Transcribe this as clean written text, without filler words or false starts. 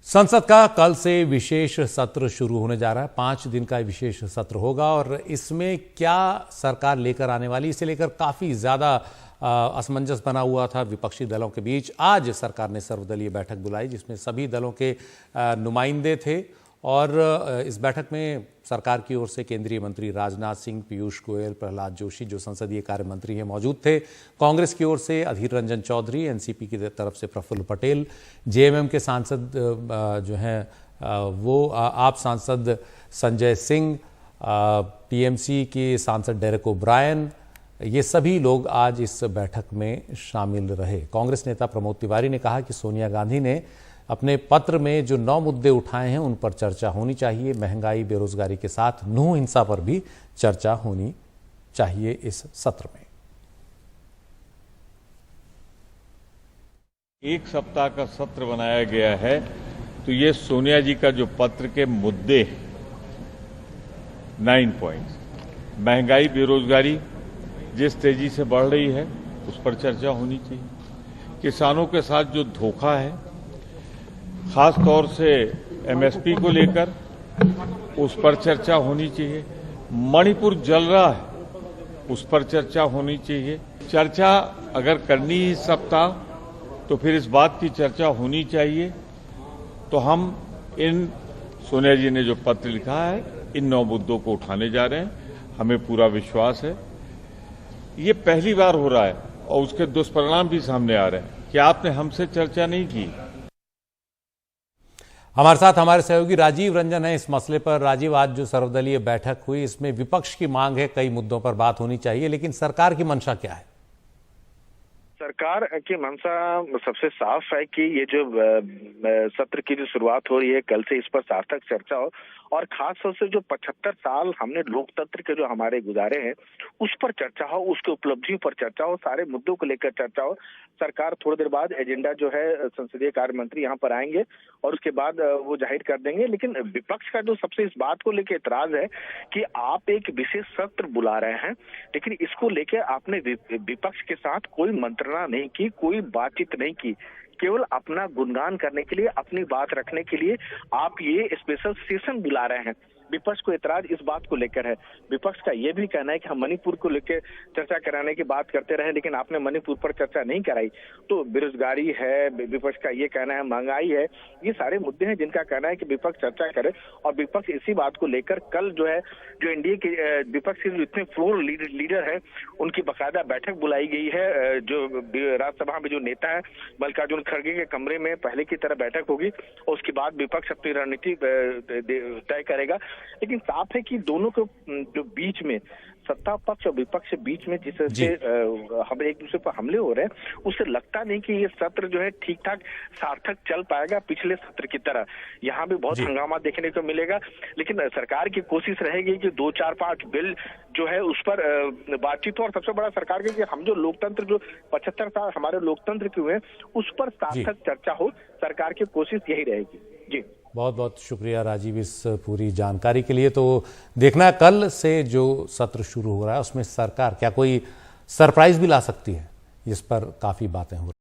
संसद का कल से विशेष सत्र शुरू होने जा रहा है। 5 दिन का विशेष सत्र होगा और इसमें क्या सरकार लेकर आने वाली, इसे लेकर काफी ज्यादा असमंजस बना हुआ था विपक्षी दलों के बीच। आज सरकार ने सर्वदलीय बैठक बुलाई जिसमें सभी दलों के नुमाइंदे थे और इस बैठक में सरकार की ओर से केंद्रीय मंत्री राजनाथ सिंह, पीयूष गोयल, प्रहलाद जोशी जो संसदीय कार्य मंत्री हैं मौजूद थे। कांग्रेस की ओर से अधीर रंजन चौधरी, एनसीपी की तरफ से प्रफुल्ल पटेल, जेएमएम के सांसद जो हैं वो आप सांसद संजय सिंह, टीएमसी के सांसद डेरेक ओब्रायन, ये सभी लोग आज इस बैठक में शामिल रहे। कांग्रेस नेता प्रमोद तिवारी ने कहा कि सोनिया गांधी ने अपने पत्र में जो 9 मुद्दे उठाए हैं उन पर चर्चा होनी चाहिए। महंगाई, बेरोजगारी के साथ भ्रूण हिंसा पर भी चर्चा होनी चाहिए इस सत्र में। एक सप्ताह का सत्र बनाया गया है तो ये सोनिया जी का जो पत्र के मुद्दे 9 पॉइंट्स, महंगाई, बेरोजगारी जिस तेजी से बढ़ रही है उस पर चर्चा होनी चाहिए। किसानों के साथ जो धोखा है, खास तौर से एमएसपी को लेकर, उस पर चर्चा होनी चाहिए। मणिपुर जल रहा है उस पर चर्चा होनी चाहिए। चर्चा अगर करनी ही सप्ताह तो फिर इस बात की चर्चा होनी चाहिए। तो हम सोनिया जी ने जो पत्र लिखा है इन 9 मुद्दों को उठाने जा रहे हैं। हमें पूरा विश्वास है ये पहली बार हो रहा है और उसके दुष्परिणाम भी सामने आ रहे हैं कि आपने हमसे चर्चा नहीं की। हमारे साथ हमारे सहयोगी राजीव रंजन है इस मसले पर। राजीव, आज जो सर्वदलीय बैठक हुई इसमें विपक्ष की मांग है कई मुद्दों पर बात होनी चाहिए, लेकिन सरकार की मंशा क्या है? सरकार की मंशा सबसे साफ है कि ये जो सत्र की जो शुरुआत हो रही है कल से, इस पर सार्थक चर्चा हो और खास तौर से जो 75 साल हमने लोकतंत्र के जो हमारे गुजारे हैं उस पर चर्चा हो, उसके उपलब्धियों पर चर्चा हो, सारे मुद्दों को लेकर चर्चा हो। सरकार थोड़ी देर बाद एजेंडा जो है संसदीय कार्य मंत्री यहाँ पर आएंगे और उसके बाद वो जाहिर कर देंगे। लेकिन विपक्ष का जो सबसे इस बात को लेकर एतराज है कि आप एक विशेष सत्र बुला रहे हैं लेकिन इसको लेकर आपने विपक्ष के साथ कोई मंत्रणा नहीं की, कोई बातचीत नहीं की, केवल अपना गुणगान करने के लिए, अपनी बात रखने के लिए आप ये स्पेशल सेशन बुला रहे हैं। विपक्ष को एतराज इस बात को लेकर है। विपक्ष का यह भी कहना है कि हम मणिपुर को लेकर चर्चा कराने की बात करते रहे लेकिन आपने मणिपुर पर चर्चा नहीं कराई। तो बेरोजगारी है, विपक्ष का ये कहना है, महंगाई है, ये सारे मुद्दे हैं जिनका कहना है कि विपक्ष चर्चा करे। और विपक्ष इसी बात को लेकर कल जो है जो एनडीए के विपक्ष के जो इतने फ्लोर लीडर है उनकी बाकायदा बैठक बुलाई गई है। जो राज्यसभा में जो नेता है मल्लिकार्जुन खड़गे के कमरे में पहले की तरह बैठक होगी और उसके बाद विपक्ष अपनी रणनीति तय करेगा। लेकिन साफ है कि दोनों के जो बीच में सत्ता पक्ष और विपक्ष के बीच में जिस से हम एक दूसरे पर हमले हो रहे हैं उससे लगता नहीं कि ये सत्र जो है ठीक ठाक सार्थक चल पाएगा पिछले सत्र की तरह। यहाँ भी बहुत हंगामा देखने को मिलेगा लेकिन सरकार की कोशिश रहेगी कि 2, 4, 5 बिल जो है उस पर बातचीत हो। और सबसे बड़ा सरकार की हम जो लोकतंत्र जो 75 साल हमारे लोकतंत्र के हुए हैं उस पर सार्थक चर्चा हो, सरकार की कोशिश यही रहेगी। जी, बहुत बहुत शुक्रिया राजीव इस पूरी जानकारी के लिए। तो देखना कल से जो सत्र शुरू हो रहा है उसमें सरकार क्या कोई सरप्राइज भी ला सकती है, इस पर काफी बातें हो रही हैं।